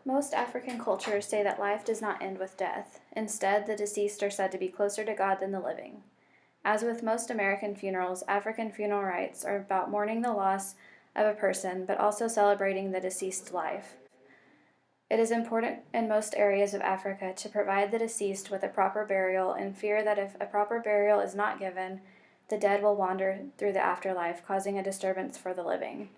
Most African cultures say that life does not end with death. Instead, the deceased are said to be closer to God than the living. As with most American funerals, African funeral rites are about mourning the loss of a person, but also celebrating the deceased's life. It is important in most areas of Africa to provide the deceased with a proper burial in fear that if a proper burial is not given, the dead will wander through the afterlife, causing a disturbance for the living.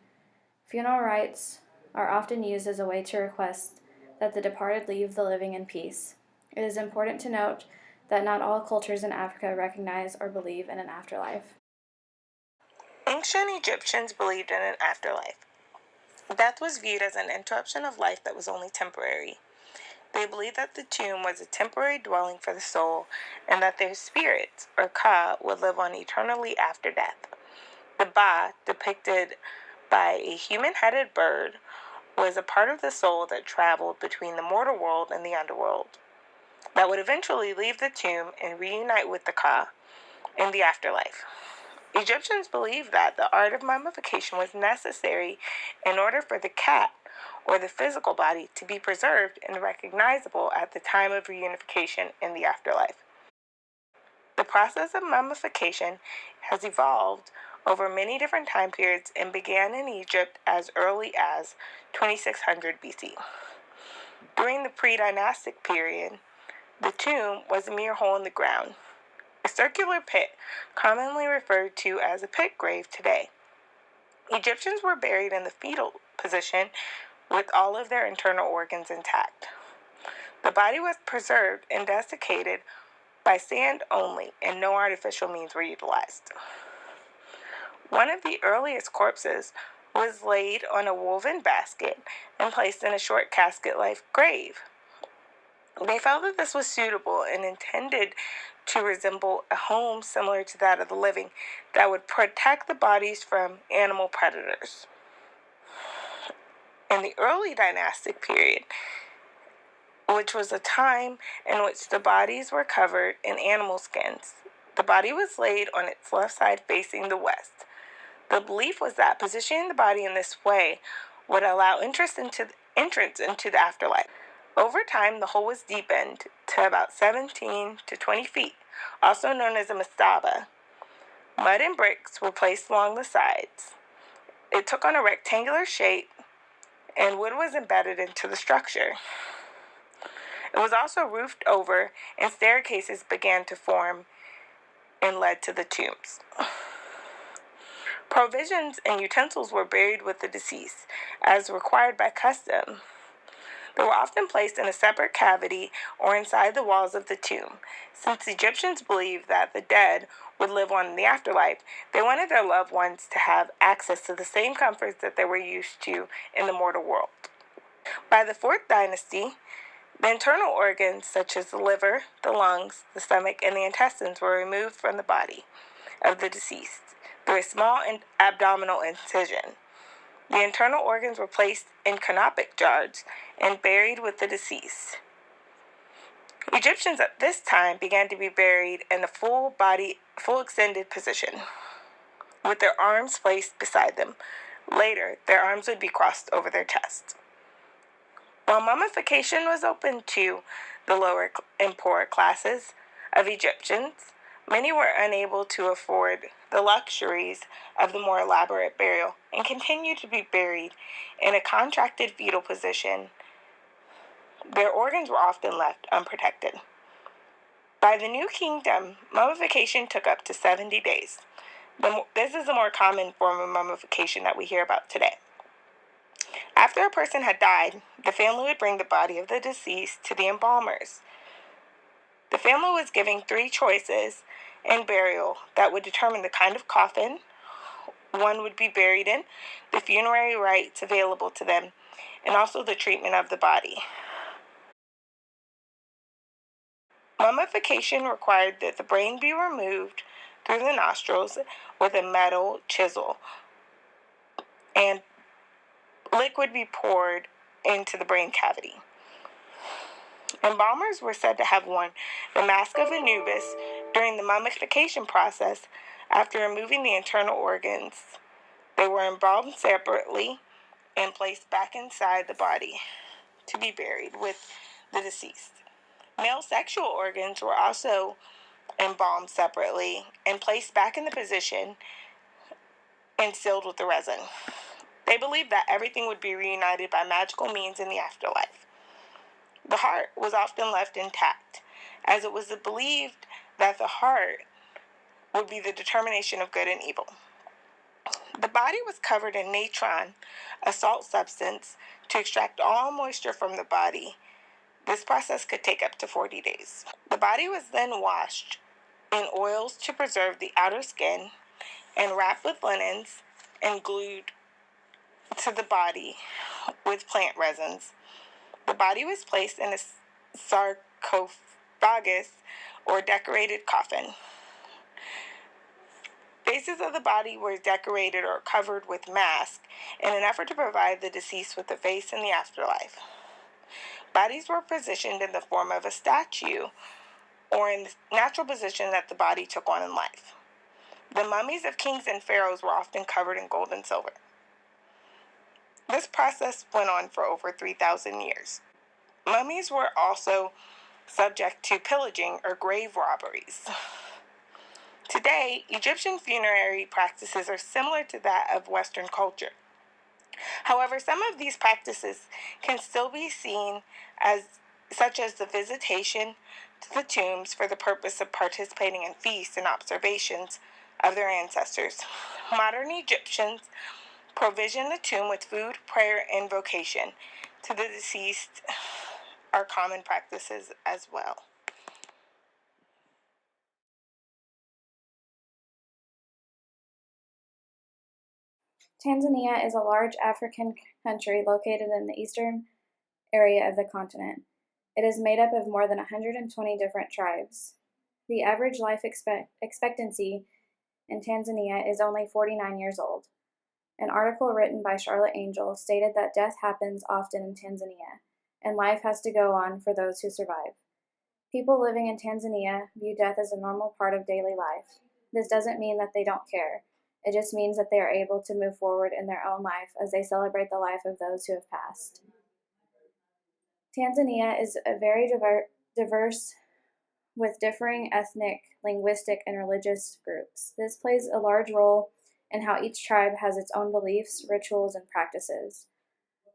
Funeral rites are often used as a way to request that the departed leave the living in peace. It is important to note that not all cultures in Africa recognize or believe in an afterlife. Ancient Egyptians believed in an afterlife. Death was viewed as an interruption of life that was only temporary. They believed that the tomb was a temporary dwelling for the soul and that their spirits, or Ka, would live on eternally after death. The Ba, depicted by a human-headed bird, was a part of the soul that traveled between the mortal world and the underworld, that would eventually leave the tomb and reunite with the Ka in the afterlife. Egyptians believed that the art of mummification was necessary in order for the cat, or the physical body, to be preserved and recognizable at the time of reunification in the afterlife. The process of mummification has evolved over many different time periods and began in Egypt as early as 2600 BC. During the pre-dynastic period, the tomb was a mere hole in the ground, a circular pit commonly referred to as a pit grave today. Egyptians were buried in the fetal position with all of their internal organs intact. The body was preserved and desiccated by sand only, and no artificial means were utilized. One of the earliest corpses was laid on a woven basket and placed in a short casket-like grave. They felt that this was suitable and intended to resemble a home similar to that of the living that would protect the bodies from animal predators. In the early dynastic period, which was a time in which the bodies were covered in animal skins, the body was laid on its left side facing the west. The belief was that positioning the body in this way would allow entrance into the afterlife. Over time, the hole was deepened to about 17 to 20 feet, also known as a mastaba. Mud and bricks were placed along the sides. It took on a rectangular shape, and wood was embedded into the structure. It was also roofed over, and staircases began to form and led to the tombs. Provisions and utensils were buried with the deceased, as required by custom. They were often placed in a separate cavity or inside the walls of the tomb. Since Egyptians believed that the dead would live on in the afterlife, they wanted their loved ones to have access to the same comforts that they were used to in the mortal world. By the 4th dynasty, the internal organs such as the liver, the lungs, the stomach, and the intestines were removed from the body of the deceased through a small abdominal incision. The internal organs were placed in canopic jars and buried with the deceased. Egyptians at this time began to be buried in the full extended position, with their arms placed beside them. Later, their arms would be crossed over their chests. While mummification was open to the lower and poorer classes of Egyptians, many were unable to afford the luxuries of the more elaborate burial and continued to be buried in a contracted fetal position. Their organs were often left unprotected. By the New Kingdom, mummification took up to 70 days. This is a more common form of mummification that we hear about today. After a person had died, the family would bring the body of the deceased to the embalmers. The family was given 3 choices in burial that would determine the kind of coffin one would be buried in, the funerary rites available to them, and also the treatment of the body. Mummification required that the brain be removed through the nostrils with a metal chisel, and liquid be poured into the brain cavity. Embalmers were said to have worn the mask of Anubis during the mummification process. After removing the internal organs, they were embalmed separately and placed back inside the body to be buried with the deceased. Male sexual organs were also embalmed separately and placed back in the position and sealed with the resin. They believed that everything would be reunited by magical means in the afterlife. The heart was often left intact, as it was believed that the heart would be the determination of good and evil. The body was covered in natron, a salt substance, to extract all moisture from the body. This process could take up to 40 days. The body was then washed in oils to preserve the outer skin and wrapped with linens and glued to the body with plant resins. The body was placed in a sarcophagus or decorated coffin. Bases of the body were decorated or covered with masks in an effort to provide the deceased with a face in the afterlife. Bodies were positioned in the form of a statue or in the natural position that the body took on in life. The mummies of kings and pharaohs were often covered in gold and silver. This process went on for over 3,000 years. Mummies were also subject to pillaging or grave robberies. Today, Egyptian funerary practices are similar to that of Western culture. However, some of these practices can still be seen such as the visitation to the tombs for the purpose of participating in feasts and observations of their ancestors. Modern Egyptians provision the tomb with food, prayer, and invocation to the deceased are common practices as well. Tanzania is a large African country located in the eastern area of the continent. It is made up of more than 120 different tribes. The average life expectancy in Tanzania is only 49 years old. An article written by Charlotte Angel stated that death happens often in Tanzania, and life has to go on for those who survive. People living in Tanzania view death as a normal part of daily life. This doesn't mean that they don't care. It just means that they are able to move forward in their own life as they celebrate the life of those who have passed. Tanzania is a very diverse with differing ethnic, linguistic, and religious groups. This plays a large role in how each tribe has its own beliefs, rituals, and practices.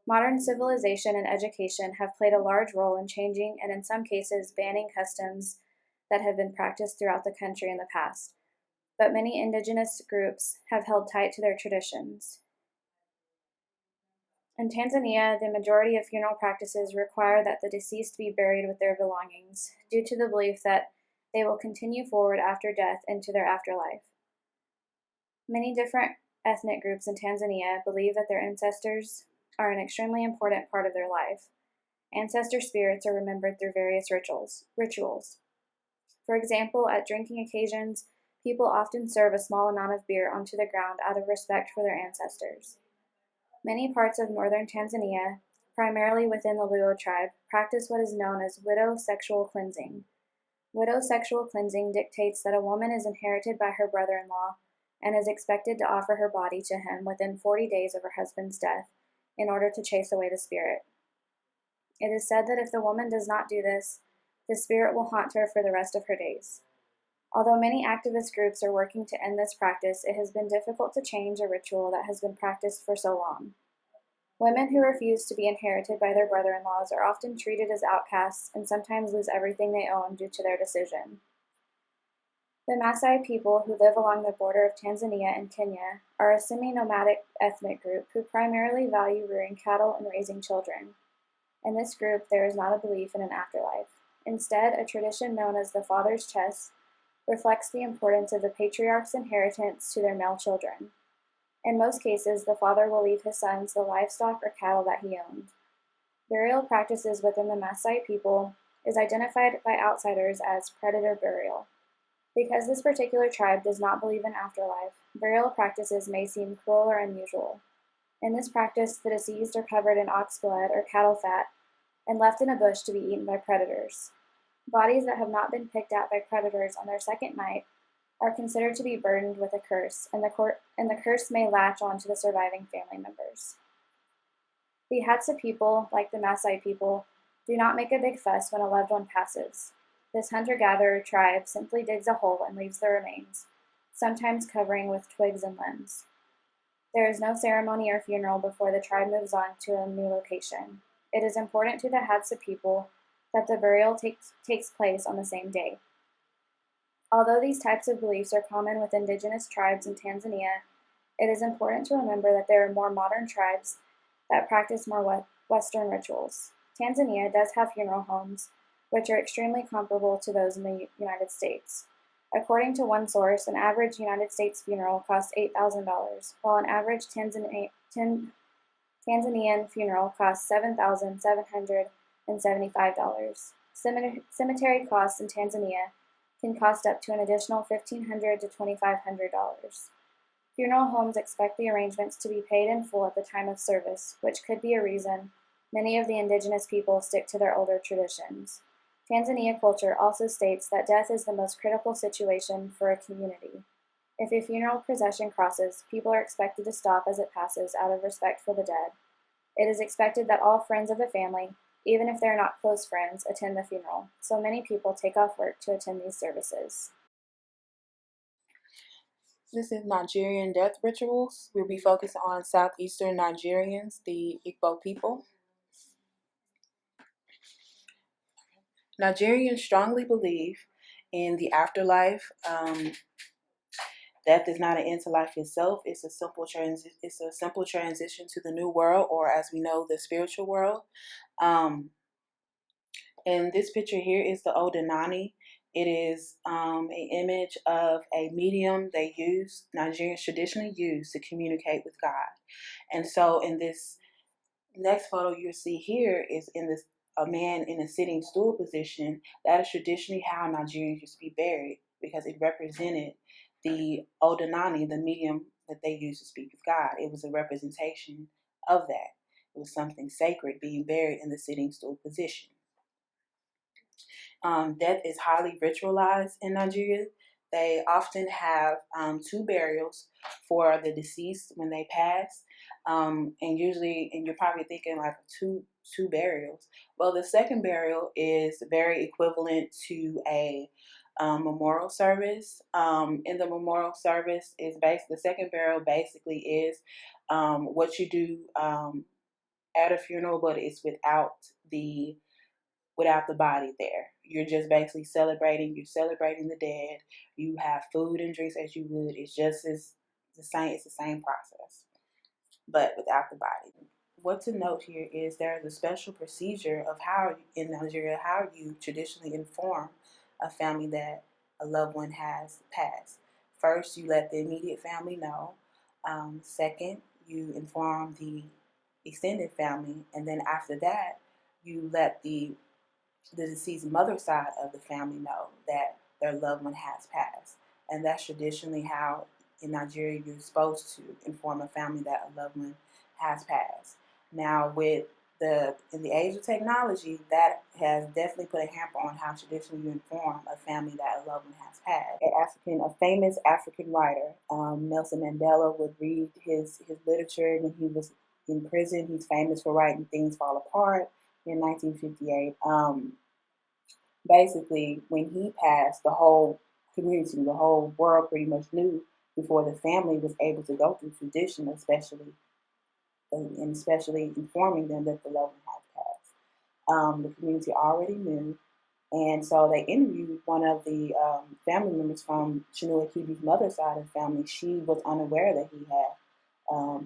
Modern civilization and education have played a large role in changing and, in some cases, banning customs that have been practiced throughout the country in the past. But many indigenous groups have held tight to their traditions. In Tanzania, the majority of funeral practices require that the deceased be buried with their belongings, due to the belief that they will continue forward after death into their afterlife. Many different ethnic groups in Tanzania believe that their ancestors are an extremely important part of their life. Ancestor spirits are remembered through various rituals. For example, at drinking occasions, people often serve a small amount of beer onto the ground out of respect for their ancestors. Many parts of northern Tanzania, primarily within the Luo tribe, practice what is known as widow sexual cleansing. Widow sexual cleansing dictates that a woman is inherited by her brother-in-law and is expected to offer her body to him within 40 days of her husband's death in order to chase away the spirit. It is said that if the woman does not do this, the spirit will haunt her for the rest of her days. Although many activist groups are working to end this practice, it has been difficult to change a ritual that has been practiced for so long. Women who refuse to be inherited by their brother-in-laws are often treated as outcasts and sometimes lose everything they own due to their decision. The Maasai people who live along the border of Tanzania and Kenya are a semi-nomadic ethnic group who primarily value rearing cattle and raising children. In this group, there is not a belief in an afterlife. Instead, a tradition known as the father's chest reflects the importance of the patriarch's inheritance to their male children. In most cases, the father will leave his sons the livestock or cattle that he owned. Burial practices within the Maasai people is identified by outsiders as predator burial. Because this particular tribe does not believe in afterlife, burial practices may seem cruel or unusual. In this practice, the deceased are covered in ox blood or cattle fat and left in a bush to be eaten by predators. Bodies that have not been picked at by predators on their second night are considered to be burdened with a curse, and the curse may latch on to the surviving family members. The Hadza people, like the Maasai people, do not make a big fuss when a loved one passes. This hunter-gatherer tribe simply digs a hole and leaves the remains, sometimes covering with twigs and limbs. There is no ceremony or funeral before the tribe moves on to a new location. It is important to the Hadza people that the burial takes place on the same day. Although these types of beliefs are common with indigenous tribes in Tanzania, it is important to remember that there are more modern tribes that practice more Western rituals. Tanzania does have funeral homes, which are extremely comparable to those in the United States. According to one source, an average United States funeral costs $8,000, while an average Tanzanian funeral costs $7,775. Cemetery costs in Tanzania can cost up to an additional $1,500 to $2,500. Funeral homes expect the arrangements to be paid in full at the time of service, which could be a reason many of the indigenous people stick to their older traditions. Tanzania culture also states that death is the most critical situation for a community. If a funeral procession crosses, people are expected to stop as it passes out of respect for the dead. It is expected that all friends of the family, even if they are not close friends, attend the funeral, so many people take off work to attend these services. This is Nigerian death rituals. We'll be focused on southeastern Nigerians, the Igbo people. Nigerians strongly believe in the afterlife. Death is not an end to life itself. It's a simple transition to the new world, or as we know, the spiritual world. And this picture here is the Odinani. It is an image of a medium Nigerians traditionally use to communicate with God. And so in this next photo you'll see here is a man in a sitting stool position. That is traditionally how Nigerians used to be buried, because it represented the Odinani, the medium that they used to speak with God. It was a representation of that. It was something sacred, being buried in the sitting stool position. Death is highly ritualized in Nigeria. They often have 2 burials for the deceased when they pass. And you're probably thinking like two burials. Well, the second burial is very equivalent to a memorial service. In the memorial service the second burial basically is what you do at a funeral, but it's without the body there. You're just basically celebrating. You're celebrating the dead. You have food and drinks as you would. It's the same process, but without the body. What to note here is there is a special procedure of how in Nigeria how you traditionally inform a family that a loved one has passed. First, you let the immediate family know. Second, you inform the extended family, and then after that, you let the deceased mother side of the family know that their loved one has passed. And that's traditionally how in Nigeria you're supposed to inform a family that a loved one has passed. Now in the age of technology, that has definitely put a hamper on how traditionally you inform a family that a loved one has passed. A famous African writer, Nelson Mandela, would read his literature when he was in prison. He's famous for writing Things Fall Apart in 1958. Basically, when he passed, the whole community, the whole world pretty much knew before the family was able to go through tradition, especially informing them that the loved one had passed. The community already knew, and so they interviewed one of the family members from Chinua Achebe's mother's side of the family. She was unaware that he had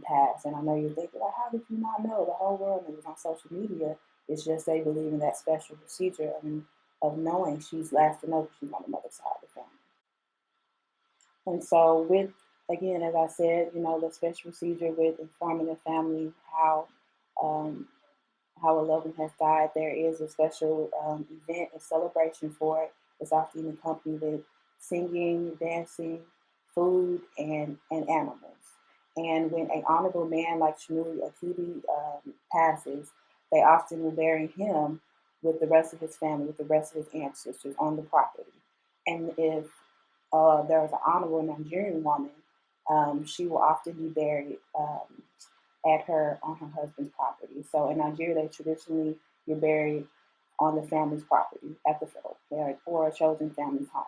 passed, and I know you're thinking, like, how did you not know? The whole world knew. It was on social media. It's just they believe in that special procedure of knowing she's last to know she's on the mother's side of the family. And so again, as I said, the special procedure with informing the family how a loved one has died, there is a special event, a celebration for it. It's often accompanied with singing, dancing, food, and animals. And when an honorable man like Chinua Achebe passes, they often will bury him with the rest of his family, with the rest of his ancestors on the property. And if there is an honorable Nigerian woman, she will often be buried on her husband's property. So in Nigeria, they traditionally you're buried on the family's property at the or a chosen family's home.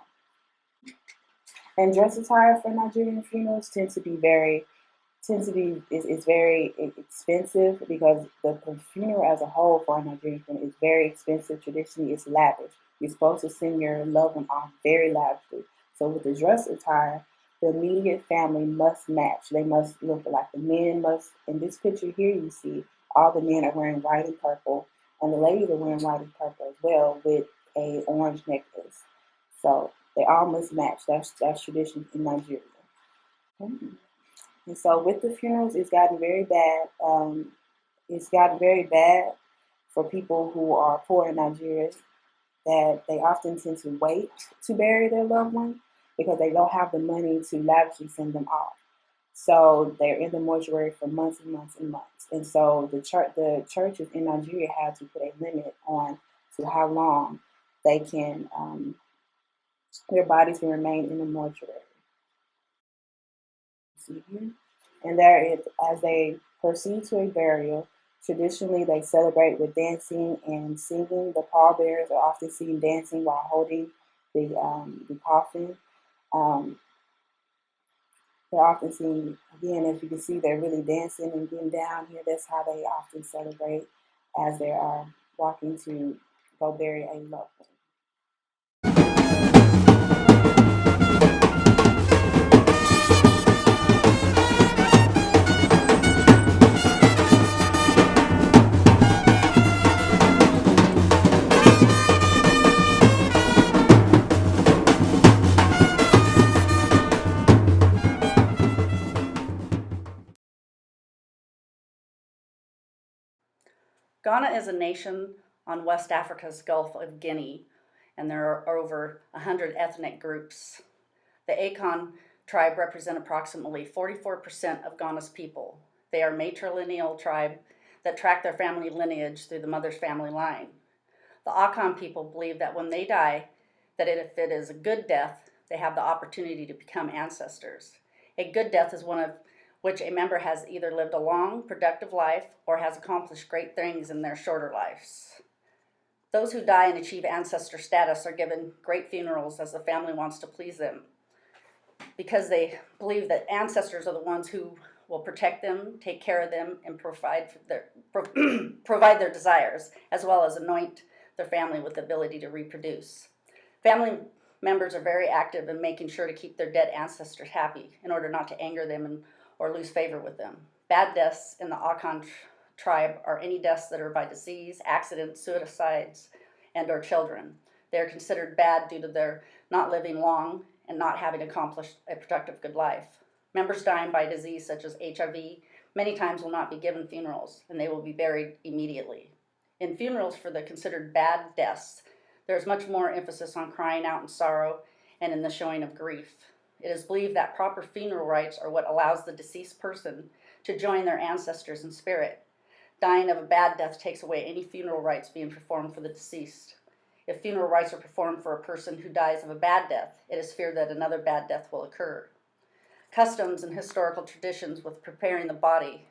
And dress attire for Nigerian funerals is very expensive because the funeral as a whole for a Nigerian funeral is very expensive. Traditionally, it's lavish. You're supposed to send your loved one off very lavishly. So with the dress attire, the immediate family must match. They must look like the men must. In this picture here, you see all the men are wearing white and purple, and the ladies are wearing white and purple as well with a orange necklace. So they all must match. That's tradition in Nigeria. Mm-hmm. And so with the funerals, it's gotten very bad. It's gotten very bad for people who are poor in Nigeria that they often tend to wait to bury their loved one because they don't have the money to lavishly send them off. So they're in the mortuary for months and months and months. And so the churches in Nigeria had to put a limit on to how long they can their bodies can remain in the mortuary. See here? And there is, as they proceed to a burial, traditionally they celebrate with dancing and singing. The pallbearers are often seen dancing while holding the coffin. They're often seen, again, as you can see, they're really dancing and getting down here. That's how they often celebrate as they are walking to go bury a loved one. Ghana is a nation on West Africa's Gulf of Guinea, and there are over 100 ethnic groups. The Akan tribe represent approximately 44% of Ghana's people. They are a matrilineal tribe that track their family lineage through the mother's family line. The Akan people believe that when they die, that if it is a good death, they have the opportunity to become ancestors. A good death is one of which a member has either lived a long, productive life or has accomplished great things in their shorter lives. Those who die and achieve ancestor status are given great funerals as the family wants to please them, because they believe that ancestors are the ones who will protect them, take care of them, and provide their desires, as well as anoint their family with the ability to reproduce. Family members are very active in making sure to keep their dead ancestors happy in order not to anger them or lose favor with them. Bad deaths in the Akan tribe are any deaths that are by disease, accidents, suicides, and or children. They are considered bad due to their not living long and not having accomplished a productive good life. Members dying by disease such as HIV many times will not be given funerals, and they will be buried immediately. In funerals for the considered bad deaths, there is much more emphasis on crying out in sorrow and in the showing of grief. It is believed that proper funeral rites are what allows the deceased person to join their ancestors in spirit. Dying of a bad death takes away any funeral rites being performed for the deceased. If funeral rites are performed for a person who dies of a bad death, it is feared that another bad death will occur. Customs and historical traditions with preparing the body.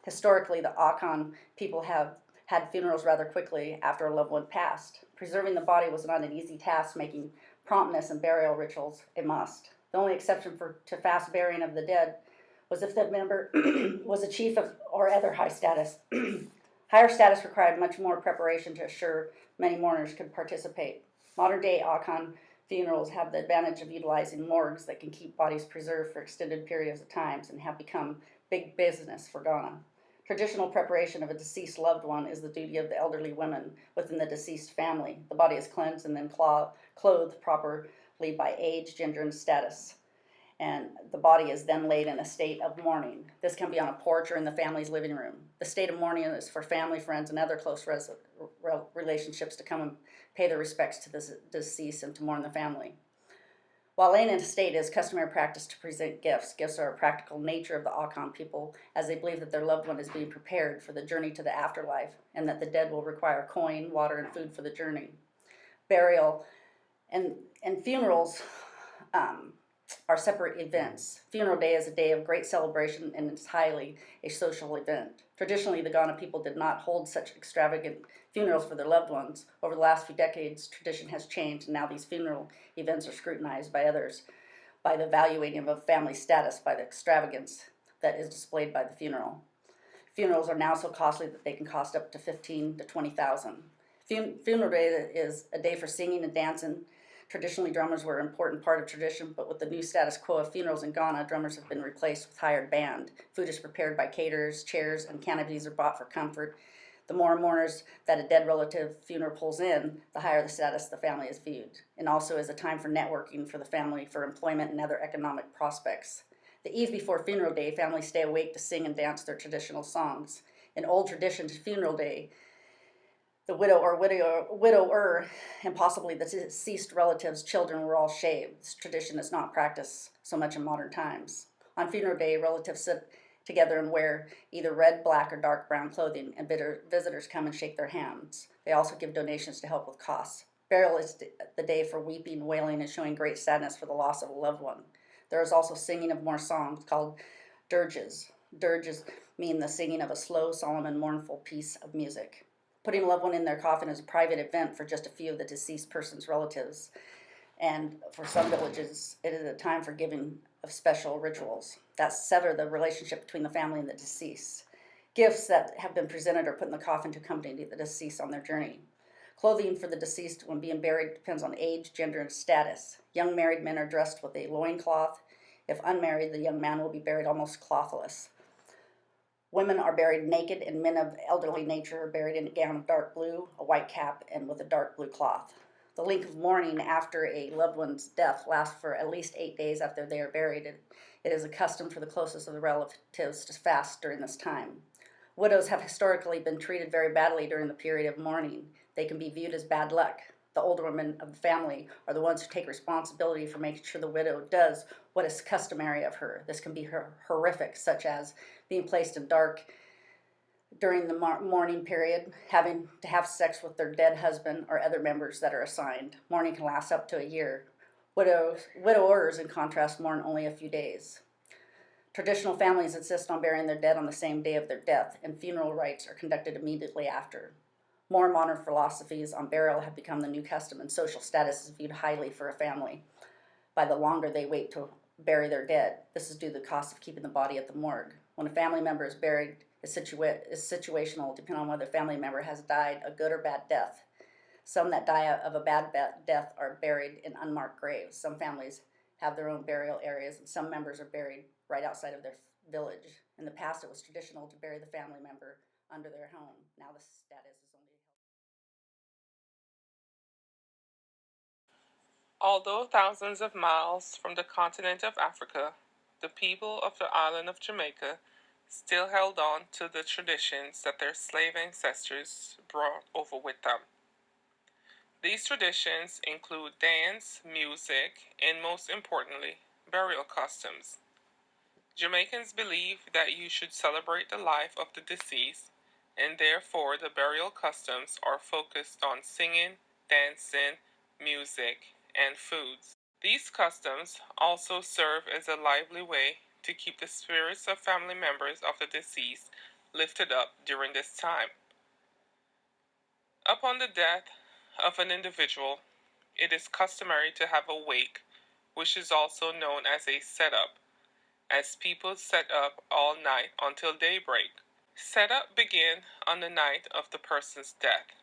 Historically, the Akan people have had funerals rather quickly after a loved one passed. Preserving the body was not an easy task, making promptness and burial rituals a must. The only exception to fast burying of the dead was if the member was a chief or other high status. Higher status required much more preparation to assure many mourners could participate. Modern-day Akan funerals have the advantage of utilizing morgues that can keep bodies preserved for extended periods of time and have become big business for Ghana. Traditional preparation of a deceased loved one is the duty of the elderly women within the deceased family. The body is cleansed and then clothed properly by age, gender, and status. And the body is then laid in a state of mourning. This can be on a porch or in the family's living room. The state of mourning is for family, friends, and other close relationships to come and pay their respects to the deceased and to mourn the family. While laying in a state, it is customary practice to present gifts. Gifts are a practical nature of the Akan people, as they believe that their loved one is being prepared for the journey to the afterlife, and that the dead will require coin, water, and food for the journey. Burial and funerals are separate events. Funeral Day is a day of great celebration and it's highly a social event. Traditionally, the Ghana people did not hold such extravagant funerals for their loved ones. Over the last few decades, tradition has changed, and now these funeral events are scrutinized by others by the evaluating of family status by the extravagance that is displayed by the funeral. Funerals are now so costly that they can cost up to $15,000 to $20,000. Funeral Day is a day for singing and dancing. Traditionally, drummers were an important part of tradition, but with the new status quo of funerals in Ghana, drummers have been replaced with hired band. Food is prepared by caterers, chairs and canopies are bought for comfort. The more mourners that a dead relative funeral pulls in, the higher the status the family is viewed, and also is a time for networking for the family for employment and other economic prospects. The eve before Funeral Day, families stay awake to sing and dance their traditional songs. In old traditions, Funeral Day, the widow or widower, and possibly the deceased relatives' children were all shaved. This tradition is not practiced so much in modern times. On Funeral Day, relatives sit together and wear either red, black, or dark brown clothing, and visitors come and shake their hands. They also give donations to help with costs. Burial is the day for weeping, wailing, and showing great sadness for the loss of a loved one. There is also singing of more songs called dirges. Dirges mean the singing of a slow, solemn, and mournful piece of music. Putting a loved one in their coffin is a private event for just a few of the deceased person's relatives. And for some villages, it is a time for giving of special rituals that sever the relationship between the family and the deceased. Gifts that have been presented or put in the coffin to accompany the deceased on their journey. Clothing for the deceased when being buried depends on age, gender, and status. Young married men are dressed with a loincloth. If unmarried, the young man will be buried almost clothless. Women are buried naked, and men of elderly nature are buried in a gown of dark blue, a white cap, and with a dark blue cloth. The length of mourning after a loved one's death lasts for at least 8 days after they are buried. It is a custom for the closest of the relatives to fast during this time. Widows have historically been treated very badly during the period of mourning. They can be viewed as bad luck. The older women of the family are the ones who take responsibility for making sure the widow does what is customary of her. This can be horrific, such as being placed in dark during the mourning period, having to have sex with their dead husband or other members that are assigned. Mourning can last up to a year. Widowers, in contrast, mourn only a few days. Traditional families insist on burying their dead on the same day of their death, and funeral rites are conducted immediately after. More modern philosophies on burial have become the new custom, and social status is viewed highly for a family by the longer they wait to bury their dead. This is due to the cost of keeping the body at the morgue. When a family member is buried, is situational, depending on whether the family member has died a good or bad death. Some that die of a bad death are buried in unmarked graves. Some families have their own burial areas, and some members are buried right outside of their village. In the past, it was traditional to bury the family member under their home. Now the status is only. Although thousands of miles from the continent of Africa, the people of the island of Jamaica still held on to the traditions that their slave ancestors brought over with them. These traditions include dance, music, and most importantly, burial customs. Jamaicans believe that you should celebrate the life of the deceased, and therefore the burial customs are focused on singing, dancing, music, and foods. These customs also serve as a lively way to keep the spirits of family members of the deceased lifted up during this time. Upon the death of an individual, it is customary to have a wake, which is also known as a setup, as people set up all night until daybreak. Setup begin on the night of the person's death.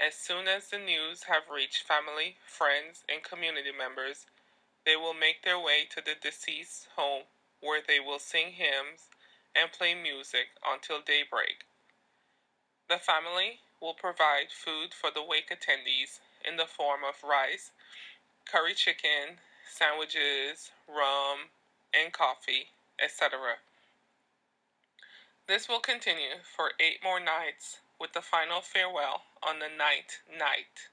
As soon as the news have reached family, friends, and community members, they will make their way to the deceased's home, where they will sing hymns and play music until daybreak. The family will provide food for the wake attendees in the form of rice, curry chicken, sandwiches, rum, and coffee, etc. This will continue for 8 more nights, with the final farewell on the ninth night.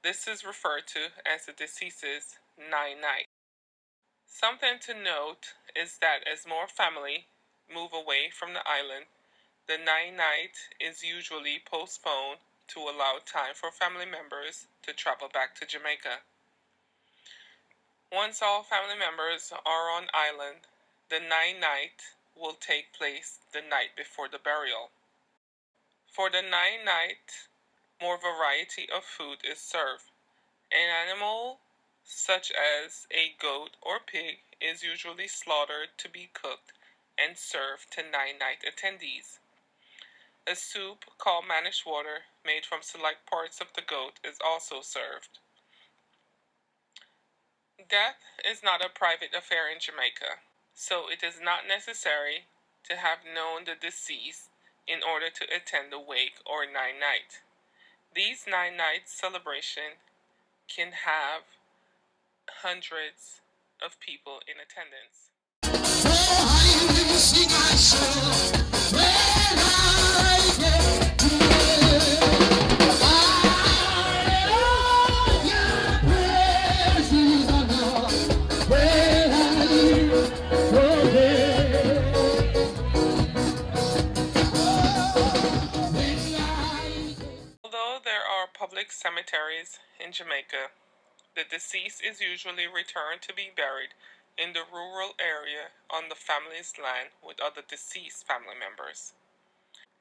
This is referred to as the deceased's night. Something to note is that as more family move away from the island, the night is usually postponed to allow time for family members to travel back to Jamaica. Once all family members are on island, the nine night will take place the night before the burial. For the nine night, more variety of food is served. An animal such as a goat or pig is usually slaughtered to be cooked and served to nine-night attendees. A soup called manish water, made from select parts of the goat, is also served. Death is not a private affair in Jamaica, so it is not necessary to have known the deceased in order to attend the wake or nine-night. These nine-night celebration can have hundreds of people in attendance. Although there are public cemeteries in Jamaica, the deceased is usually returned to be buried in the rural area on the family's land with other deceased family members.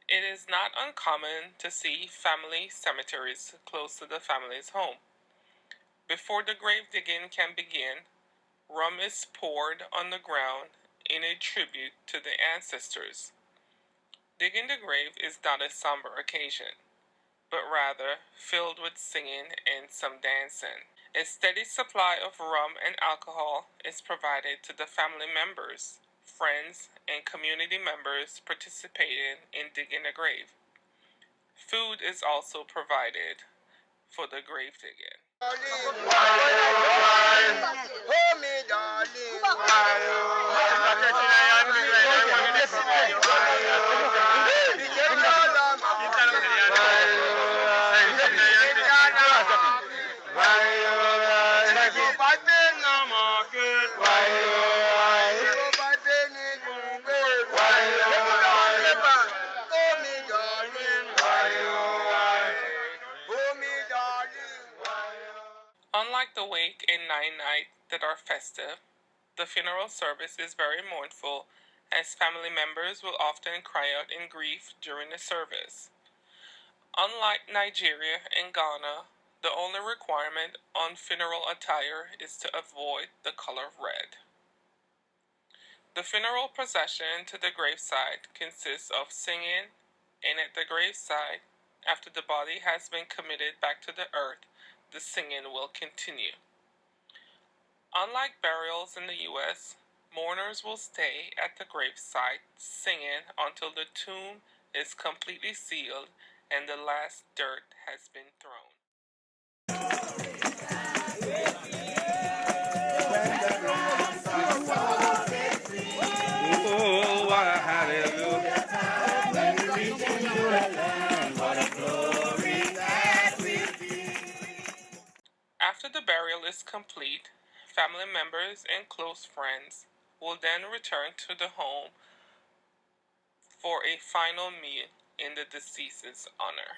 It is not uncommon to see family cemeteries close to the family's home. Before the grave digging can begin, rum is poured on the ground in a tribute to the ancestors. Digging the grave is not a somber occasion, but rather filled with singing and some dancing. A steady supply of rum and alcohol is provided to the family members, friends, and community members participating in digging a grave. Food is also provided for the grave digging. Unlike the wake and nine-night that are festive, the funeral service is very mournful, as family members will often cry out in grief during the service. Unlike Nigeria and Ghana, the only requirement on funeral attire is to avoid the color red. The funeral procession to the gravesite consists of singing, and at the gravesite, after the body has been committed back to the earth, the singing will continue. Unlike burials in the U.S., mourners will stay at the gravesite singing until the tomb is completely sealed and the last dirt has been thrown. Oh, what a hallelujah. After the burial is complete, family members and close friends will then return to the home for a final meal in the deceased's honor.